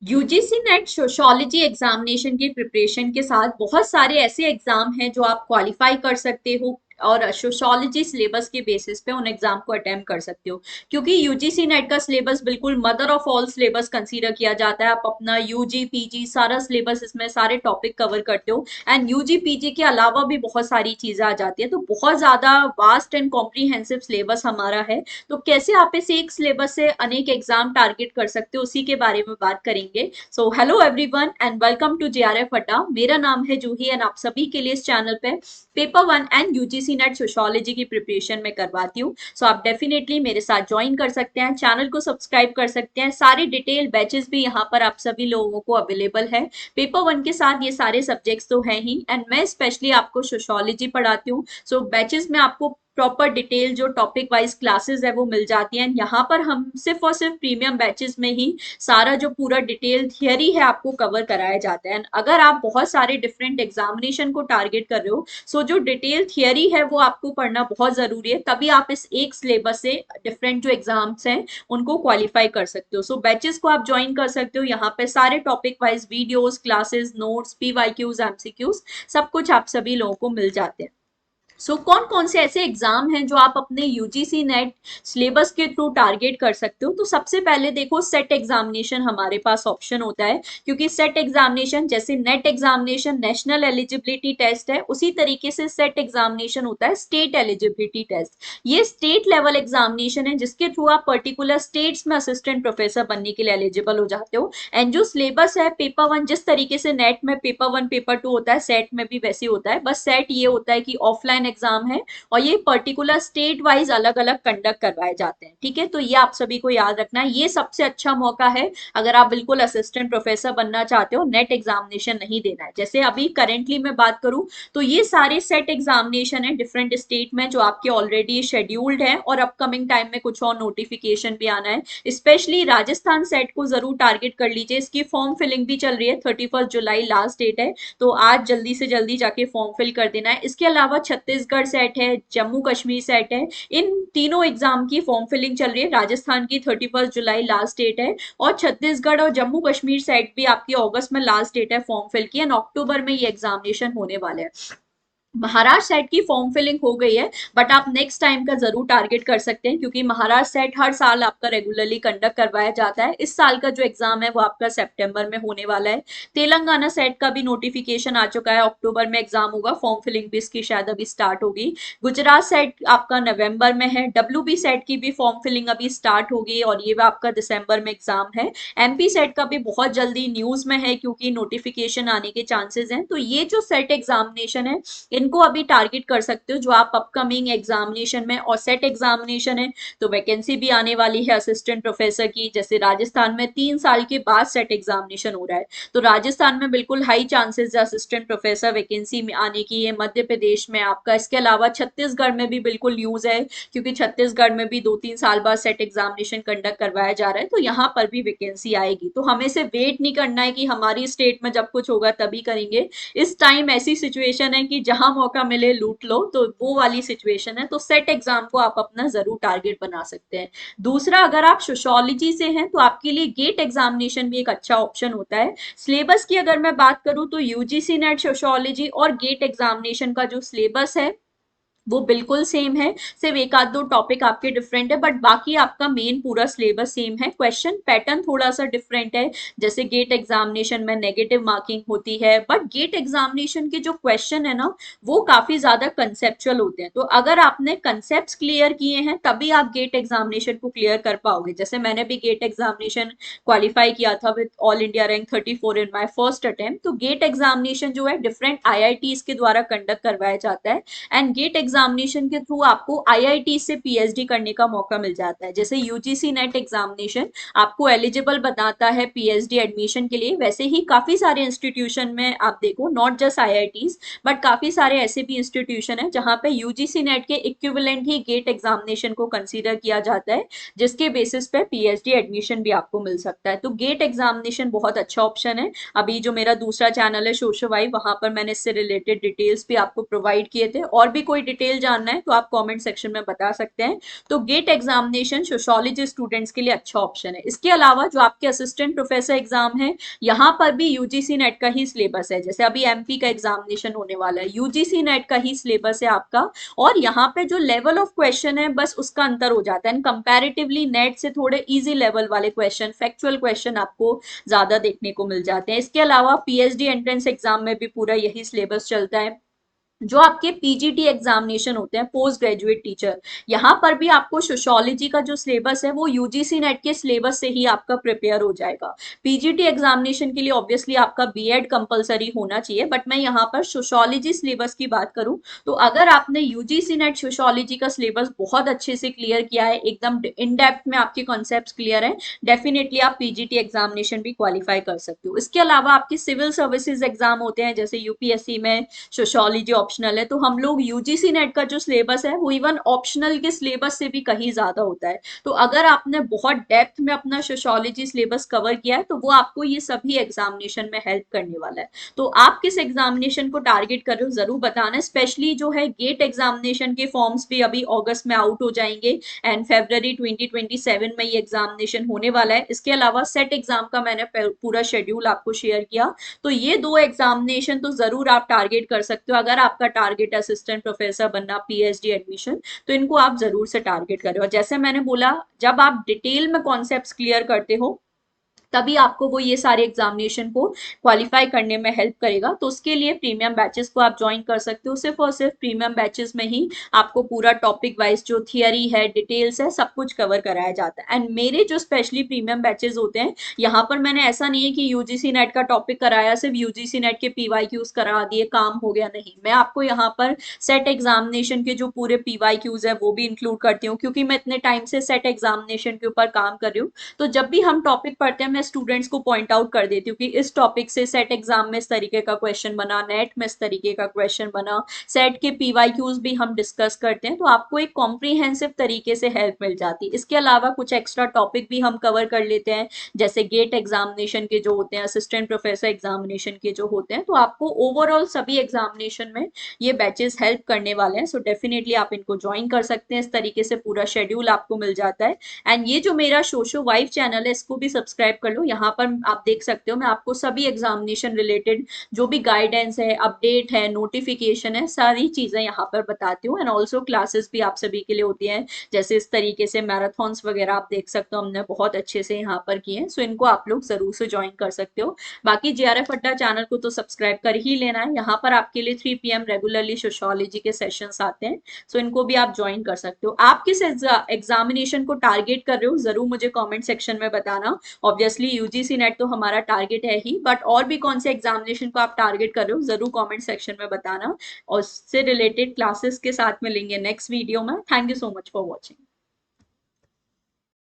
UGC net sociology examination की preparation के साथ बहुत सारे ऐसे एग्जाम हैं जो आप क्वालिफाई कर सकते हो और सोशियोलॉजी सिलेबस के बेसिस पे उन एग्जाम को अटेम्प्ट कर सकते हो। क्योंकि यूजीसी नेट का सिलेबस बिल्कुल mother of all syllabus consider किया जाता है। आप अपना यूजी पीजी सारा सिलेबस इसमें सारे टॉपिक कवर करते हो एंड यूजी पीजी के अलावा भी बहुत सारी चीजें आ जाती है, तो बहुत ज्यादा वास्ट एंड कॉम्प्रीहेंसिव सिलेबस हमारा है। तो कैसे आप इस एक सिलेबस से अनेक एग्जाम टारगेट कर सकते हो उसी के बारे में बात करेंगे। So hello everyone and welcome to JRF Adda. मेरा नाम है जूही एंड आप सभी के लिए इस चैनल पे paper one and UGC net sociology की प्रिपरेशन में करवाती हूँ। सो आप डेफिनेटली मेरे साथ ज्वाइन कर सकते हैं, चैनल को सब्सक्राइब कर सकते हैं। सारे डिटेल बैचेस भी यहाँ पर आप सभी लोगों को अवेलेबल है। पेपर वन के साथ ये सारे सब्जेक्ट्स तो हैं ही एंड मैं स्पेशली आपको सोशियोलॉजी पढ़ाती हूँ। सो बैचेस में आपको प्रॉपर डिटेल जो टॉपिक वाइज क्लासेस है वो मिल जाती हैं। यहाँ पर हम सिर्फ और सिर्फ प्रीमियम बैचेस में ही सारा जो पूरा डिटेल थियरी है आपको कवर कराया जाता है। अगर आप बहुत सारे डिफरेंट एग्जामिनेशन को टारगेट कर रहे हो, सो जो डिटेल थियरी है वो आपको पढ़ना बहुत जरूरी है, तभी आप इस एक सिलेबस से डिफरेंट जो एग्जाम्स हैं उनको क्वालिफाई कर सकते हो। सो बैचेस को आप ज्वाइन कर सकते हो। यहाँ पे सारे topic wise videos, classes, notes, PYQs, MCQs सब कुछ आप सभी लोगों को मिल जाते हैं। कौन कौन से ऐसे एग्जाम हैं जो आप अपने यूजीसी नेट सिलेबस के थ्रू टारगेट कर सकते हो। तो सबसे पहले देखो, सेट एग्जामिनेशन हमारे पास ऑप्शन होता है, क्योंकि सेट एग्जामिनेशन जैसे NET examination national eligibility test है, उसी तरीके से सेट एग्जामिनेशन होता है स्टेट एलिजिबिलिटी टेस्ट। ये स्टेट लेवल एग्जामिनेशन है जिसके थ्रू आप पर्टिकुलर स्टेट्स में असिस्टेंट प्रोफेसर बनने के लिए एलिजिबल हो जाते हो। एंड जो सिलेबस है पेपर वन, जिस तरीके से नेट में पेपर वन पेपर टू होता है, सेट में भी वैसे होता है, बस सेट ये होता है कि ऑफलाइन एग्जाम है और ये पर्टिकुलर स्टेट वाइज अलग अलग कंडक्ट करवाए जाते हैं। ठीक है, तो ये आप सभी को याद रखना है। ये सबसे अच्छा मौका है अगर आप बिल्कुल असिस्टेंट प्रोफेसर बनना चाहते हो, नेट एग्जामिनेशन नहीं देना है। जैसे अभी करेंटली मैं बात करूं तो ये सारे सेट एग्जामिनेशन है डिफरेंट स्टेट में जो आपके ऑलरेडी शेड्यूल्ड है और अपकमिंग टाइम में कुछ और नोटिफिकेशन भी आना है। स्पेशली राजस्थान सेट को जरूर टारगेट कर लीजिए। इसकी फॉर्म फिलिंग भी चल रही है, 31 जुलाई लास्ट डेट है, तो आज जल्दी से जल्दी जाके फॉर्म फिल कर देना है। इसके अलावा छत्तीसगढ़ सेट है, जम्मू कश्मीर सेट है, इन तीनों एग्जाम की फॉर्म फिलिंग चल रही है। राजस्थान की 31 जुलाई लास्ट डेट है और छत्तीसगढ़ और जम्मू कश्मीर सेट भी आपकी अगस्त में लास्ट डेट है फॉर्म फिल की, एंड अक्टूबर में ये एग्जामिनेशन होने वाले हैं। महाराष्ट्र सेट की फॉर्म फिलिंग हो गई है, बट आप नेक्स्ट टाइम का जरूर टारगेट कर सकते हैं, क्योंकि महाराष्ट्र सेट हर साल आपका रेगुलरली कंडक्ट करवाया जाता है। इस साल का जो एग्जाम है वो आपका सितंबर में होने वाला है। तेलंगाना सेट का भी नोटिफिकेशन आ चुका है, अक्टूबर में एग्जाम होगा, फॉर्म फिलिंग भी इसकी शायद अभी स्टार्ट होगी। गुजरात सेट आपका नवंबर में है। डब्ल्यू सेट की भी फॉर्म फिलिंग अभी स्टार्ट होगी और ये आपका दिसंबर में एग्जाम है। एमपी सेट का भी बहुत जल्दी न्यूज में है, क्योंकि नोटिफिकेशन आने के चांसेस हैं। तो ये जो सेट एग्जामिनेशन है इनको अभी टारगेट कर सकते हो जो आप अपकमिंग एग्जामिनेशन में, और सेट एग्जामिनेशन है तो वैकेंसी भी आने वाली है असिस्टेंट प्रोफेसर की। जैसे राजस्थान में 3 साल के बाद सेट एग्जामिनेशन हो रहा है, तो राजस्थान में बिल्कुल हाई चांसेस है असिस्टेंट प्रोफेसर वैकेंसी में आने की है। मध्य प्रदेश में आपका, इसके अलावा छत्तीसगढ़ में भी बिल्कुल न्यूज है, क्योंकि छत्तीसगढ़ में भी 2-3 साल बाद सेट एग्जामिनेशन कंडक्ट करवाया जा रहा है, तो यहाँ पर भी वैकेंसी आएगी। तो हमें से वेट नहीं करना है कि हमारी स्टेट में जब कुछ होगा तभी करेंगे। इस टाइम ऐसी सिचुएशन है कि जहां मौका मिले लूट लो, तो वो वाली सिचुएशन है। तो सेट एग्जाम को आप अपना जरूर टारगेट बना सकते हैं। दूसरा, अगर आप सोशियोलॉजी से हैं तो आपके लिए गेट एग्जामिनेशन भी एक अच्छा ऑप्शन होता है। सिलेबस की अगर मैं बात करूं तो यूजीसी नेट सोशियोलॉजी और गेट एग्जामिनेशन का जो सिलेबस है वो बिल्कुल सेम है, सिर्फ एक आध दो टॉपिक आपके डिफरेंट है, बट बाकी आपका मेन पूरा सिलेबस सेम है। क्वेश्चन पैटर्न थोड़ा सा डिफरेंट है, जैसे गेट एग्जामिनेशन में नेगेटिव मार्किंग होती है, बट गेट एग्जामिनेशन के जो क्वेश्चन है ना वो काफी ज्यादा कंसेप्चुअल होते हैं। तो अगर आपने कंसेप्ट क्लियर किए हैं तभी आप गेट एग्जामिनेशन को क्लियर कर पाओगे। जैसे मैंने भी गेट एग्जामिनेशन क्वालिफाई किया था with all India rank 34 in my first attempt. तो गेट एग्जामिनेशन जो है डिफरेंट आईआईटीज के द्वारा कंडक्ट करवाया जाता है, एंड गेट एग्जामिनेशन के थ्रू आपको आईआईटी से पीएचडी करने का मौका मिल जाता है। जैसे यूजीसी नेट एग्जामिनेशन आपको एलिजिबल बनाता है पीएचडी एडमिशन के लिए, वैसे ही काफी सारे इंस्टीट्यूशन में आप देखो, नॉट जस्ट आईआईटीज बट काफी सारे ऐसे भी इंस्टीट्यूशन है जहां पे यूजीसी नेट के इक्विवेलेंट ही गेट एग्जामिनेशन को कंसीडर किया जाता है, जिसके बेसिस पे पीएचडी एडमिशन भी आपको मिल सकता है। तो गेट एग्जामिनेशन बहुत अच्छा ऑप्शन है। अभी जो मेरा दूसरा चैनल है सोशो वाई, वहां पर मैंने इससे रिलेटेड डिटेल्स भी आपको प्रोवाइड किए थे, और भी कोई डिटेल डिटेल जानना है तो आप कमेंट सेक्शन में बता सकते हैं। तो गेट एग्जामिनेशन सोशियोलॉजी स्टूडेंट्स के लिए अच्छा ऑप्शन है। इसके अलावा जो आपके असिस्टेंट प्रोफेसर एग्जाम है, यहाँ पर भी यूजीसी नेट का ही सिलेबस है। जैसे अभी एमपी का एग्जामिनेशन होने वाला है, यूजीसी नेट का ही सिलेबस है आपका। और यहाँ पे जो लेवल ऑफ क्वेश्चन है बस उसका अंतर हो जाता है, कंपैरेटिवली नेट से थोड़े इजी लेवल वाले क्वेश्चन, फैक्चुअल क्वेश्चन आपको ज्यादा देखने को मिल जाते हैं। इसके अलावा पीएचडी एंट्रेंस एग्जाम में भी पूरा यही सिलेबस चलता है। जो आपके पीजीटी एग्जामिनेशन होते हैं, पोस्ट ग्रेजुएट टीचर, यहाँ पर भी आपको सोशियोलॉजी का जो सिलेबस है वो यूजीसी नेट के सिलेबस से ही आपका प्रिपेयर हो जाएगा। पीजीटी एग्जामिनेशन के लिए ऑब्वियसली आपका बीएड कंपलसरी होना चाहिए, बट मैं यहाँ पर सोशियोलॉजी सिलेबस की बात करूँ तो अगर आपने यूजीसी नेट सोशियोलॉजी का सिलेबस बहुत अच्छे से क्लियर किया है, एकदम इन डेप्थ में आपके कॉन्सेप्ट क्लियर है, डेफिनेटली आप पीजीटी एग्जामिनेशन भी क्वालिफाई कर सकते हो। इसके अलावा आपके सिविल सर्विसेज एग्जाम होते हैं, जैसे यूपीएससी में सोशियोलॉजी ऑप्शनल है, तो हम लोग यूजीसी नेट का जो सिलेबस है वो इवन ऑप्शनल के सिलेबस से भी कहीं ज्यादा होता है। तो अगर आपने बहुत डेप्थ में अपना सोशियोलॉजी सिलेबस कवर किया है तो वो आपको ये सभी एग्जामिनेशन में हेल्प करने वाला है। तो आप किस एग्जामिनेशन को टारगेट कर रहे हो जरूर बताना। स्पेशली जो है गेट एग्जामिनेशन के फॉर्म्स भी अभी अगस्त में आउट हो जाएंगे एंड February 2027 में ये एग्जामिनेशन होने वाला है। इसके अलावा सेट एग्जाम का मैंने पूरा शेड्यूल आपको शेयर किया। तो ये दो एग्जामिनेशन तो जरूर आप टारगेट कर सकते हो। अगर आपका टारगेट असिस्टेंट प्रोफेसर बनना, पीएचडी एडमिशन, तो इनको आप जरूर से टारगेट करें। और जैसे मैंने बोला, जब आप डिटेल में कॉन्सेप्ट्स क्लियर करते हो तभी आपको वो ये सारे एग्जामिनेशन को क्वालिफाई करने में हेल्प करेगा। तो उसके लिए प्रीमियम बैचेस को आप ज्वाइन कर सकते हो। सिर्फ और सिर्फ प्रीमियम बैचेस में ही आपको पूरा टॉपिक वाइज जो थियरी है, डिटेल्स है, सब कुछ कवर कराया जाता है। एंड मेरे जो स्पेशली प्रीमियम बैचेस होते हैं, यहाँ पर मैंने ऐसा नहीं है कि यूजीसी नेट का टॉपिक कराया, सिर्फ यूजीसी नेट के पीवाईक्यूज करा दिए, काम हो गया, नहीं। मैं आपको यहाँ पर सेट एग्जामिनेशन के जो पूरे पीवाईक्यूज है वो भी इंक्लूड करती हूँ, क्योंकि मैं इतने टाइम से सेट एग्जामिनेशन के ऊपर काम कर रही हूँ। तो जब भी हम टॉपिक पढ़ते हैं मैं स्टूडेंट्स को पॉइंट आउट कर देती हूँ कि इस टॉपिक से सेट एग्जाम में इस तरीके का क्वेश्चन बना, नेट में इस तरीके का क्वेश्चन बना, सेट के पीवाईक्यूज भी हम डिस्कस करते हैं। तो आपको एक कॉम्प्रीहेंसिव तरीके से हेल्प मिल जाती है। इसके अलावा कुछ एक्स्ट्रा टॉपिक भी हम कवर कर लेते हैं, जैसे गेट एग्जामिनेशन के जो होते हैं, असिस्टेंट प्रोफेसर एग्जामिनेशन के जो होते हैं। तो आपको ओवरऑल सभी एग्जामिनेशन में ये बैचेस हेल्प करने वाले हैं। सो डेफिनेटली आप इनको ज्वाइन कर सकते हैं। इस तरीके से पूरा शेड्यूल आपको मिल जाता है। एंड ये जो मेरा शोशो वाइफ चैनल है इसको भी सब्सक्राइब कर लो। यहाँ पर आप देख सकते हो मैं आपको सभी एग्जामिनेशन रिलेटेड जो भी गाइडेंस है, अपडेट है, नोटिफिकेशन है, सारी चीजें यहाँ पर बताती हूँ। एंड ऑल्सो क्लासेस भी आप सभी के लिए होती हैं, जैसे इस तरीके से मैराथन्स वगैरह आप देख सकते हो, हमने बहुत अच्छे से यहाँ पर किए हैं। सो इनको आप लोग जरूर से ज्वाइन कर सकते हो। बाकी जेआरएफ अड्डा चैनल को तो सब्सक्राइब कर ही लेना है। यहाँ पर आपके लिए 3 PM रेगुलरली सोशियोलॉजी के सेशंस आते हैं। सो इनको भी आप ज्वाइन कर सकते हो। आप किस एग्जामिनेशन को टारगेट कर रहे हो जरूर मुझे कमेंट सेक्शन में बताना। ऑब्वियसली यूजीसी नेट तो हमारा टारगेट है ही, बट और भी कौन से एग्जामिनेशन को आप टारगेट कर रहे हो जरूर कमेंट सेक्शन में बताना। और उससे रिलेटेड क्लासेस के साथ मिलेंगे नेक्स्ट वीडियो में। Thank you so much for watching.